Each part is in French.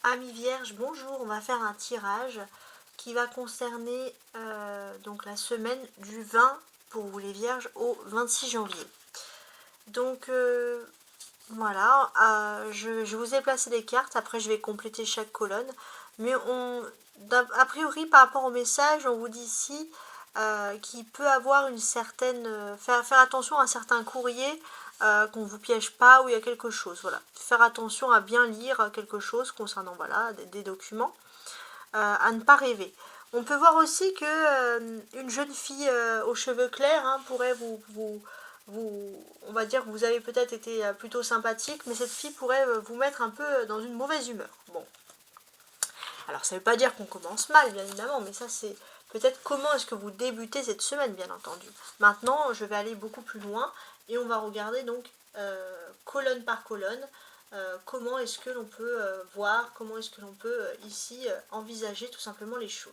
Amis Vierge, bonjour, on va faire un tirage qui va concerner donc la semaine du 20 pour vous les Vierges au 26 janvier. Donc voilà, je vous ai placé des cartes, après je vais compléter chaque colonne. Mais a priori par rapport au message, on vous dit ici qu'il peut avoir une certaine... faire attention à un certain courrier, qu'on ne vous piège pas ou il y a quelque chose. Voilà. Faire attention à bien lire quelque chose concernant voilà, des documents, à ne pas rêver. On peut voir aussi que une jeune fille aux cheveux clairs pourrait on va dire que vous avez peut-être été plutôt sympathique, mais cette fille pourrait vous mettre un peu dans une mauvaise humeur. Bon, alors ça ne veut pas dire qu'on commence mal, bien évidemment, mais ça c'est peut-être comment est-ce que vous débutez cette semaine, bien entendu. Maintenant, je vais aller beaucoup plus loin et on va regarder donc colonne par colonne comment est-ce que l'on peut voir, comment est-ce que l'on peut ici envisager tout simplement les choses.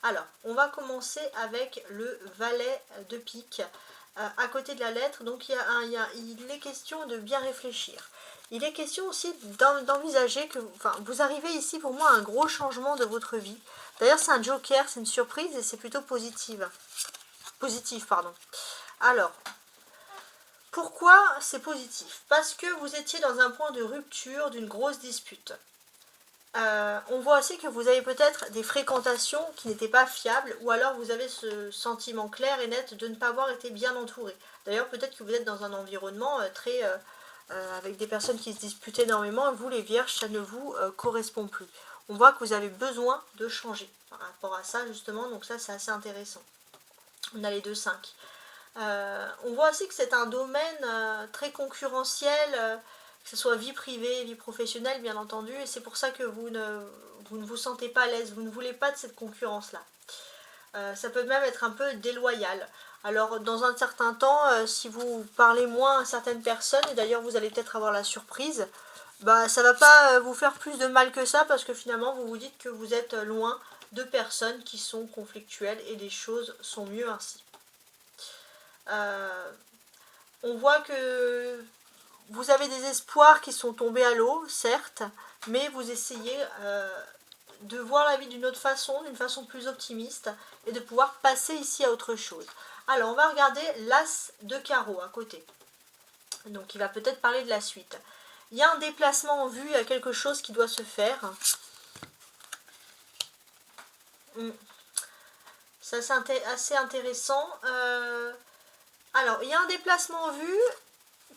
Alors, on va commencer avec le valet de pique à côté de la lettre. Donc il est question de bien réfléchir. Il est question aussi d'envisager que vous arrivez ici pour moi à un gros changement de votre vie. D'ailleurs c'est un joker, c'est une surprise et c'est plutôt positif. Pardon. Alors, pourquoi c'est positif? Parce que vous étiez dans un point de rupture d'une grosse dispute. On voit aussi que vous avez peut-être des fréquentations qui n'étaient pas fiables, ou alors vous avez ce sentiment clair et net de ne pas avoir été bien entouré. D'ailleurs, peut-être que vous êtes dans un environnement très avec des personnes qui se disputent énormément, et vous les vierges, ça ne vous correspond plus. On voit que vous avez besoin de changer par rapport à ça, justement, donc ça c'est assez intéressant. On a les 2-5. On voit aussi que c'est un domaine très concurrentiel, que ce soit vie privée, vie professionnelle, bien entendu, et c'est pour ça que vous ne vous sentez pas à l'aise, vous ne voulez pas de cette concurrence-là. Ça peut même être un peu déloyal. Alors, dans un certain temps, si vous parlez moins à certaines personnes, et d'ailleurs vous allez peut-être avoir la surprise, bah ça va pas vous faire plus de mal que ça, parce que finalement vous vous dites que vous êtes loin de personnes qui sont conflictuelles, et les choses sont mieux ainsi. On voit que vous avez des espoirs qui sont tombés à l'eau, certes, mais vous essayez de voir la vie d'une autre façon, d'une façon plus optimiste, et de pouvoir passer ici à autre chose. Alors, on va regarder l'as de carreau à côté. Donc, il va peut-être parler de la suite. Il y a un déplacement en vue, il y a quelque chose qui doit se faire. Ça, c'est assez intéressant. Alors, il y a un déplacement en vue.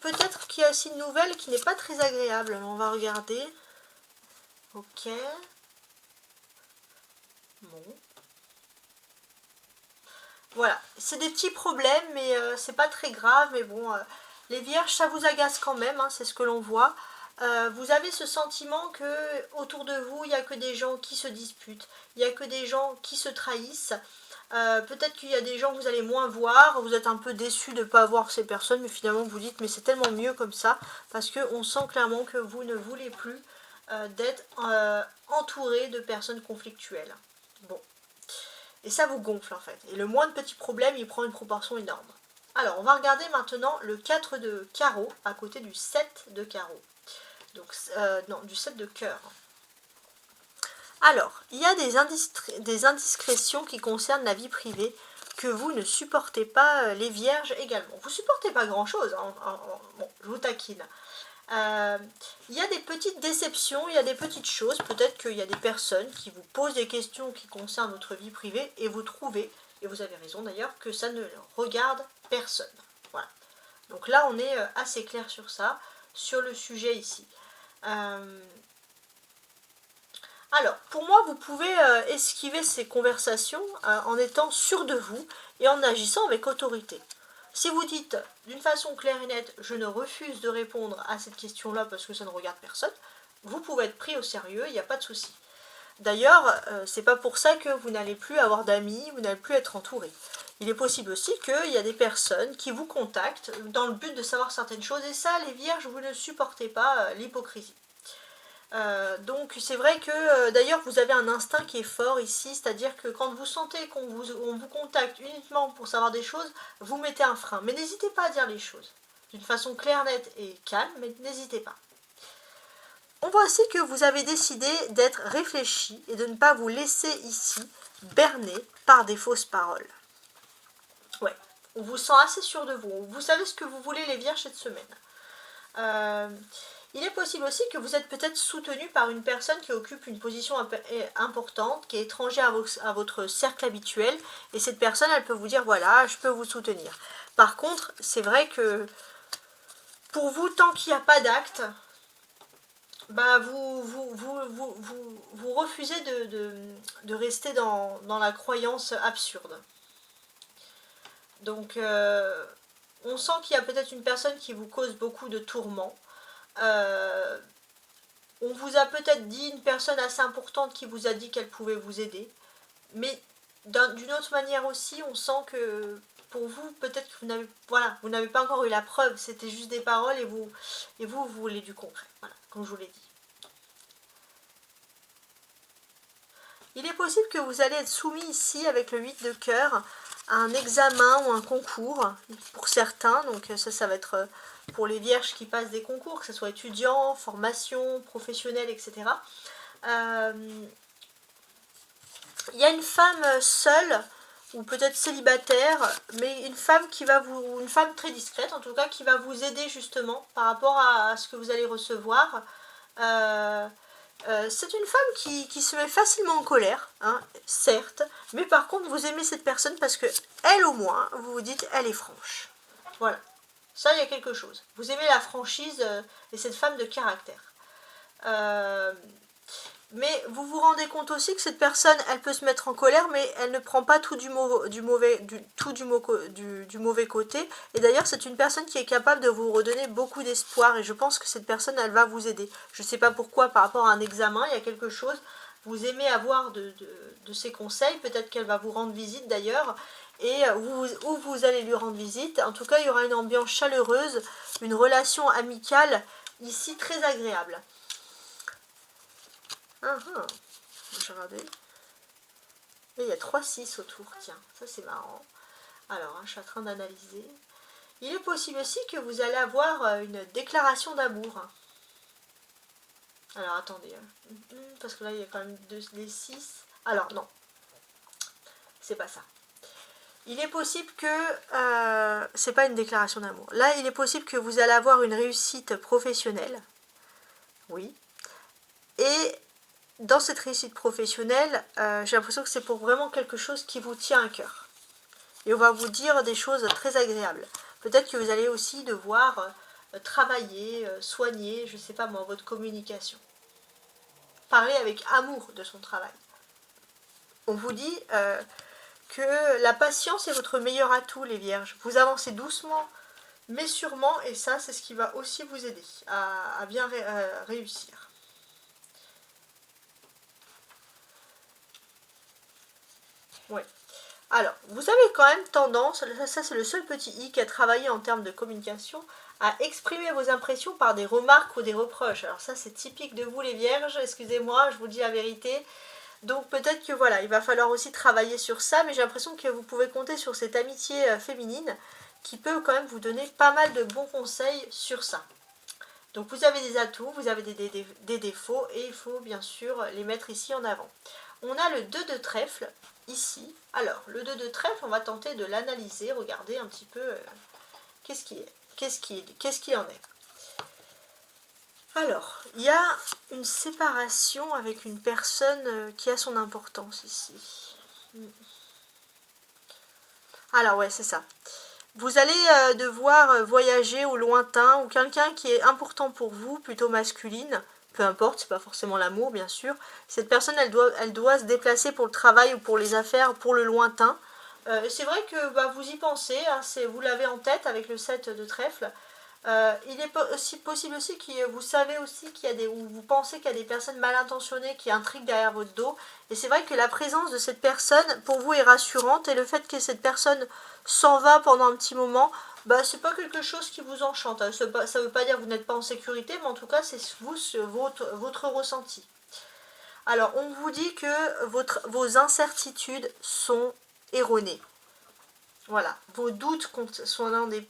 Peut-être qu'il y a aussi une nouvelle qui n'est pas très agréable. Alors, on va regarder. Ok. Bon. Voilà, c'est des petits problèmes, mais c'est pas très grave. Mais bon, les vierges, ça vous agace quand même, c'est ce que l'on voit. Vous avez ce sentiment que autour de vous, il n'y a que des gens qui se disputent, il n'y a que des gens qui se trahissent. Peut-être qu'il y a des gens que vous allez moins voir, vous êtes un peu déçu de ne pas voir ces personnes, mais finalement vous dites mais c'est tellement mieux comme ça, parce qu'on sent clairement que vous ne voulez plus d'être entouré de personnes conflictuelles. Bon. Et ça vous gonfle en fait. Et le moindre petit problème, il prend une proportion énorme. Alors, on va regarder maintenant le 4 de carreau à côté du 7 de carreau. Donc, non, du 7 de cœur. Alors, il y a des indiscrétions qui concernent la vie privée que vous ne supportez pas, les vierges également. Vous ne supportez pas grand-chose, bon, je vous taquine. Il y a des petites déceptions, il y a des petites choses, peut-être qu'il y a des personnes qui vous posent des questions qui concernent votre vie privée et vous trouvez, et vous avez raison d'ailleurs, que ça ne regarde personne. Voilà. Donc là on est assez clair sur ça, sur le sujet ici. Alors, pour moi, vous pouvez esquiver ces conversations en étant sûr de vous et en agissant avec autorité. Si vous dites d'une façon claire et nette, je ne refuse de répondre à cette question-là parce que ça ne regarde personne, vous pouvez être pris au sérieux, il n'y a pas de souci. D'ailleurs, c'est pas pour ça que vous n'allez plus avoir d'amis, vous n'allez plus être entouré. Il est possible aussi qu'il y a des personnes qui vous contactent dans le but de savoir certaines choses, et ça, les vierges, vous ne supportez pas l'hypocrisie. Donc c'est vrai que d'ailleurs vous avez un instinct qui est fort ici, c'est-à-dire que quand vous sentez qu'on vous contacte uniquement pour savoir des choses, vous mettez un frein. Mais n'hésitez pas à dire les choses d'une façon claire, nette et calme, mais n'hésitez pas. On voit aussi que vous avez décidé d'être réfléchi et de ne pas vous laisser ici berner par des fausses paroles. Ouais, on vous sent assez sûr de vous. Vous savez ce que vous voulez les vierges cette semaine. Il est possible aussi que vous êtes peut-être soutenu par une personne qui occupe une position importante, qui est étrangère à votre cercle habituel, et cette personne, elle peut vous dire, voilà, je peux vous soutenir. Par contre, c'est vrai que pour vous, tant qu'il n'y a pas d'acte, bah vous refusez de rester dans la croyance absurde. Donc, on sent qu'il y a peut-être une personne qui vous cause beaucoup de tourments. On vous a peut-être dit, une personne assez importante qui vous a dit qu'elle pouvait vous aider. Mais d'une autre manière aussi, on sent que pour vous, peut-être que vous n'avez pas encore eu la preuve. C'était juste des paroles et vous voulez du concret. Voilà, comme je vous l'ai dit. Il est possible que vous allez être soumis ici avec le 8 de cœur à un examen ou un concours pour certains. Donc ça va être pour les vierges qui passent des concours, que ce soit étudiants, formation, professionnels, etc. Il y a une femme seule ou peut-être célibataire, mais une femme une femme très discrète en tout cas, qui va vous aider justement par rapport à ce que vous allez recevoir. C'est une femme qui se met facilement en colère, hein, certes, mais par contre vous aimez cette personne parce que elle au moins, vous vous dites, elle est franche. Voilà, ça il y a quelque chose. Vous aimez la franchise et cette femme de caractère. Mais vous vous rendez compte aussi que cette personne, elle peut se mettre en colère, mais elle ne prend pas tout du mauvais côté. Et d'ailleurs, c'est une personne qui est capable de vous redonner beaucoup d'espoir. Et je pense que cette personne, elle va vous aider. Je ne sais pas pourquoi, par rapport à un examen, il y a quelque chose. Vous aimez avoir de ses conseils. Peut-être qu'elle va vous rendre visite d'ailleurs. Et où vous allez lui rendre visite. En tout cas, il y aura une ambiance chaleureuse, une relation amicale ici très agréable. Je vais regarder. Et il y a 3-6 autour, tiens, ça c'est marrant. Alors, je suis en train d'analyser. Il est possible aussi que vous allez avoir une déclaration d'amour. Alors, attendez, parce que là, il y a quand même les 6. Alors, non, c'est pas ça. Il est possible que... c'est pas une déclaration d'amour. Là, il est possible que vous allez avoir une réussite professionnelle. Oui. Et... dans cette réussite professionnelle, j'ai l'impression que c'est pour vraiment quelque chose qui vous tient à cœur. Et on va vous dire des choses très agréables. Peut-être que vous allez aussi devoir travailler, soigner, je ne sais pas moi, votre communication. Parler avec amour de son travail. On vous dit que la patience est votre meilleur atout, les vierges. Vous avancez doucement, mais sûrement, et ça, c'est ce qui va aussi vous aider à bien réussir. Ouais. Alors, vous avez quand même tendance, ça c'est le seul petit hic à travailler en termes de communication, à exprimer vos impressions par des remarques ou des reproches. Alors ça c'est typique de vous les vierges, excusez-moi, je vous dis la vérité. Donc peut-être que voilà, il va falloir aussi travailler sur ça, mais j'ai l'impression que vous pouvez compter sur cette amitié féminine qui peut quand même vous donner pas mal de bons conseils sur ça. Donc vous avez des atouts, vous avez des défauts et il faut bien sûr les mettre ici en avant. On a le 2 de trèfle ici. Alors, le 2 de trèfle, on va tenter de l'analyser, regarder un petit peu qu'est-ce qu'il en est. Alors, il y a une séparation avec une personne qui a son importance ici. Alors ouais, c'est ça. Vous allez devoir voyager au lointain, ou quelqu'un qui est important pour vous, plutôt masculine, peu importe, c'est pas forcément l'amour bien sûr. Cette personne, elle doit se déplacer pour le travail ou pour les affaires, pour le lointain. C'est vrai que vous y pensez, hein, vous l'avez en tête avec le 7 de trèfle. Il est aussi possible aussi que vous savez aussi qu'il y a ou vous pensez qu'il y a des personnes mal intentionnées qui intriguent derrière votre dos. Et c'est vrai que la présence de cette personne pour vous est rassurante, et le fait que cette personne s'en va pendant un petit moment, c'est pas quelque chose qui vous enchante. Ça veut pas dire que vous n'êtes pas en sécurité, mais en tout cas c'est votre ressenti. Alors on vous dit que vos incertitudes sont erronées. Voilà, vos doutes concernant des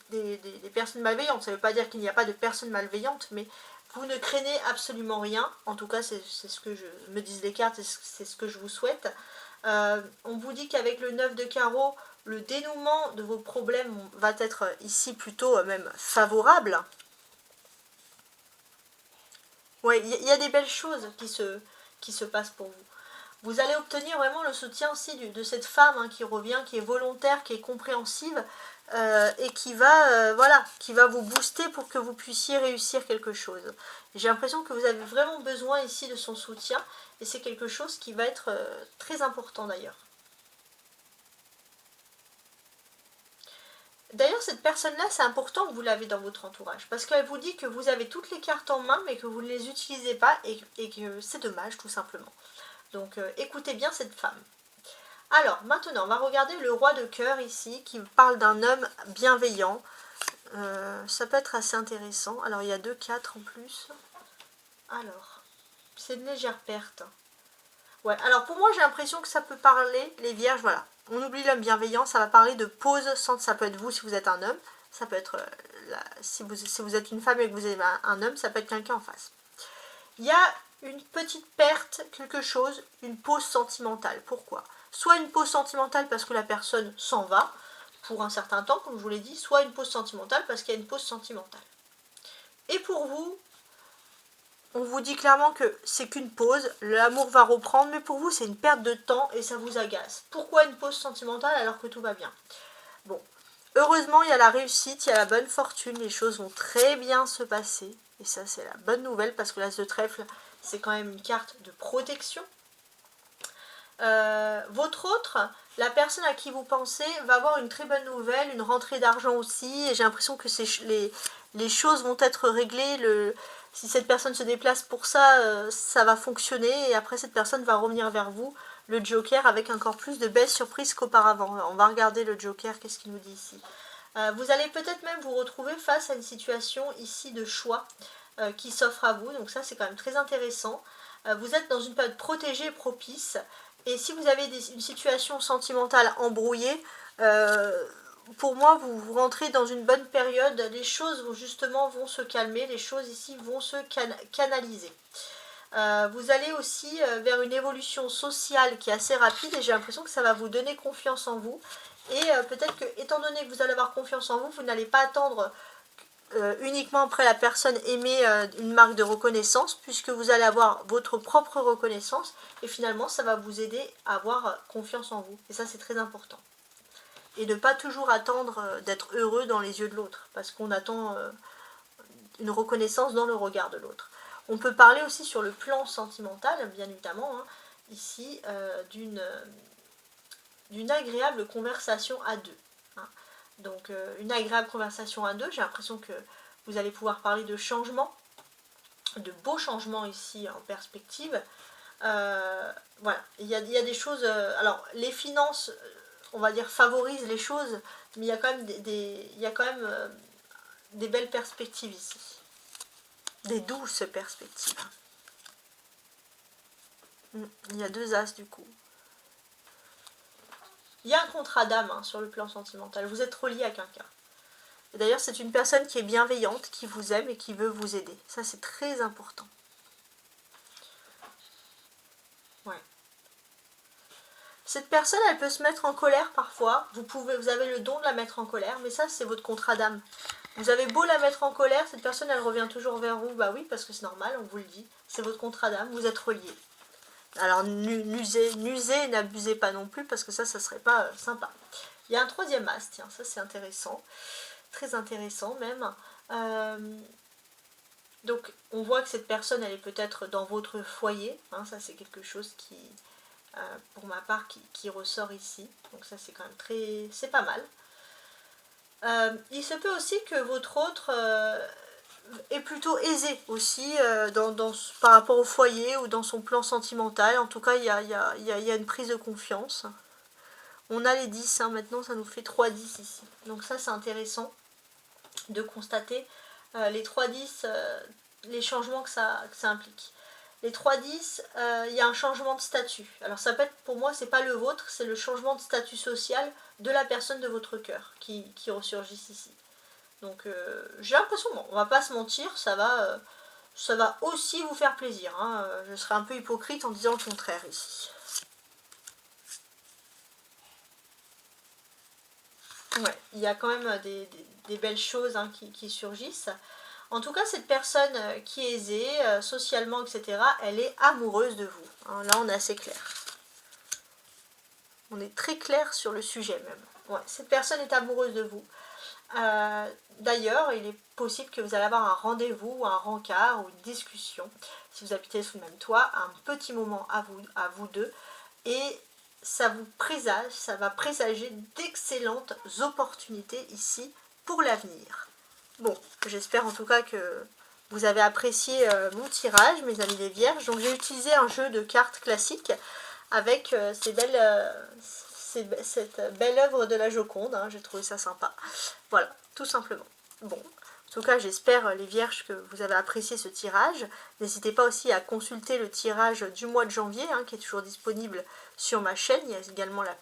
personnes malveillantes, ça ne veut pas dire qu'il n'y a pas de personnes malveillantes, mais Vous ne craignez absolument rien, en tout cas c'est ce que me disent les cartes, c'est ce que je vous souhaite. On vous dit qu'avec le 9 de carreau, le dénouement de vos problèmes va être ici plutôt même favorable. Ouais, il y a des belles choses qui se passent pour vous. Vous allez obtenir vraiment le soutien aussi de cette femme hein, qui revient, qui est volontaire, qui est compréhensive et voilà, qui va vous booster pour que vous puissiez réussir quelque chose. J'ai l'impression que vous avez vraiment besoin ici de son soutien et c'est quelque chose qui va être très important d'ailleurs. D'ailleurs, cette personne-là, c'est important que vous l'avez dans votre entourage, parce qu'elle vous dit que vous avez toutes les cartes en main, mais que vous ne les utilisez pas, et que c'est dommage, tout simplement. Donc, écoutez bien cette femme. Alors, maintenant, on va regarder le roi de cœur ici, qui parle d'un homme bienveillant. Ça peut être assez intéressant. Alors, il y a 2 4 en plus. Alors, c'est une légère perte. Ouais, alors pour moi, j'ai l'impression que ça peut parler, les vierges, voilà. On oublie l'homme bienveillant, ça va parler de pause, ça peut être vous si vous êtes un homme, ça peut être, si vous êtes une femme et que vous avez un homme, ça peut être quelqu'un en face. Il y a une petite perte, quelque chose, une pause sentimentale. Pourquoi? Soit une pause sentimentale parce que la personne s'en va pour un certain temps, comme je vous l'ai dit, soit une pause sentimentale parce qu'il y a une pause sentimentale. Et pour vous, on vous dit clairement que c'est qu'une pause, l'amour va reprendre, mais pour vous c'est une perte de temps et ça vous agace. Pourquoi une pause sentimentale alors que tout va bien? Bon, heureusement il y a la réussite, il y a la bonne fortune, les choses vont très bien se passer. Et ça c'est la bonne nouvelle parce que l'as de trèfle c'est quand même une carte de protection. Votre autre, la personne à qui vous pensez va avoir une très bonne nouvelle, une rentrée d'argent aussi, et j'ai l'impression que les choses vont être réglées, si cette personne se déplace pour ça, ça va fonctionner, et après cette personne va revenir vers vous, le Joker, avec encore plus de belles surprises qu'auparavant. On va regarder le Joker, qu'est-ce qu'il nous dit ici. Vous allez peut-être même vous retrouver face à une situation ici de choix qui s'offre à vous, donc ça c'est quand même très intéressant. Vous êtes dans une période protégée et propice, et si vous avez une situation sentimentale embrouillée, pour moi, vous rentrez dans une bonne période, les choses justement vont se calmer, les choses ici vont se canaliser. Vous allez aussi vers une évolution sociale qui est assez rapide et j'ai l'impression que ça va vous donner confiance en vous. Et peut-être que, étant donné que vous allez avoir confiance en vous, vous n'allez pas attendre uniquement après la personne aimer une marque de reconnaissance, puisque vous allez avoir votre propre reconnaissance et finalement ça va vous aider à avoir confiance en vous. Et ça c'est très important. Et ne pas toujours attendre d'être heureux dans les yeux de l'autre, parce qu'on attend une reconnaissance dans le regard de l'autre. On peut parler aussi sur le plan sentimental, bien évidemment, hein, ici, d'une agréable conversation à deux. Hein. Donc, une agréable conversation à deux, j'ai l'impression que vous allez pouvoir parler de changements, de beaux changements ici en perspective. Voilà, il y a des choses... alors, les finances, on va dire, favorisent les choses, mais il y a quand même des belles perspectives ici. Des douces perspectives. Il y a 2 as du coup. Il y a un contrat d'âme hein, sur le plan sentimental. Vous êtes relié à quelqu'un. D'ailleurs, c'est une personne qui est bienveillante, qui vous aime et qui veut vous aider. Ça, c'est très important. Ouais. Cette personne, elle peut se mettre en colère parfois. Vous avez le don de la mettre en colère, mais ça, c'est votre contrat d'âme. Vous avez beau la mettre en colère, cette personne, elle revient toujours vers vous. Bah oui, parce que c'est normal, on vous le dit. C'est votre contrat d'âme, vous êtes reliés. Alors, n'usez et n'abusez pas non plus, parce que ça serait pas sympa. Il y a un 3e as, tiens, ça c'est intéressant. Très intéressant même. Donc, on voit que cette personne, elle est peut-être dans votre foyer. Hein, ça, c'est quelque chose qui, pour ma part, qui ressort ici. Donc ça, c'est quand même c'est pas mal. Il se peut aussi que votre autre est plutôt aisé aussi par rapport au foyer ou dans son plan sentimental. En tout cas, il y a une prise de confiance. On a les 10, hein, maintenant ça nous fait 3-10 ici. Donc ça, c'est intéressant de constater les 3-10, les changements que ça implique. Les 3-10, il y a un changement de statut. Alors ça peut être, pour moi, c'est pas le vôtre, c'est le changement de statut social de la personne de votre cœur qui ressurgit ici. Donc j'ai l'impression, bon, on va pas se mentir, ça va ça va aussi vous faire plaisir. Hein. Je serais un peu hypocrite en disant le contraire ici. Ouais, il y a quand même des belles choses hein, qui surgissent. En tout cas, cette personne qui est aisée, socialement, etc., elle est amoureuse de vous. Hein, là, on est assez clair. On est très clair sur le sujet même. Ouais, cette personne est amoureuse de vous. D'ailleurs, il est possible que vous allez avoir un rendez-vous, un rencard ou une discussion, si vous habitez sous le même toit, un petit moment à vous deux, et ça vous présage, ça va présager d'excellentes opportunités ici pour l'avenir. Bon, j'espère en tout cas que vous avez apprécié mon tirage, mes amis les vierges. Donc j'ai utilisé un jeu de cartes classique avec cette belle œuvre de la Joconde. Hein, j'ai trouvé ça sympa. Voilà, tout simplement. Bon, en tout cas, j'espère les vierges que vous avez apprécié ce tirage. N'hésitez pas aussi à consulter le tirage du mois de janvier, hein, qui est toujours disponible sur ma chaîne. Il y a également la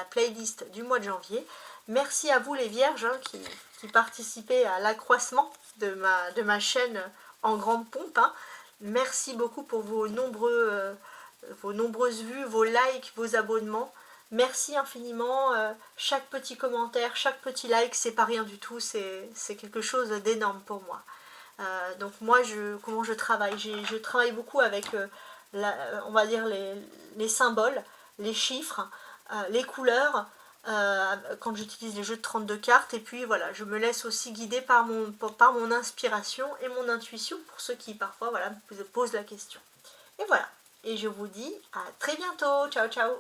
playlist du mois de janvier. Merci à vous les vierges hein, qui participez à l'accroissement de ma chaîne en grande pompe. Hein. Merci beaucoup pour vos nombreuses vues, vos likes, vos abonnements. Merci infiniment. Chaque petit commentaire, chaque petit like, c'est pas rien du tout. C'est quelque chose d'énorme pour moi. Donc moi, comment je travaille je travaille beaucoup avec, on va dire, les symboles, les chiffres, les couleurs, quand j'utilise les jeux de 32 cartes. Et puis voilà, je me laisse aussi guider par mon inspiration et mon intuition pour ceux qui parfois voilà, me posent la question. Et voilà. Et je vous dis à très bientôt. Ciao, ciao.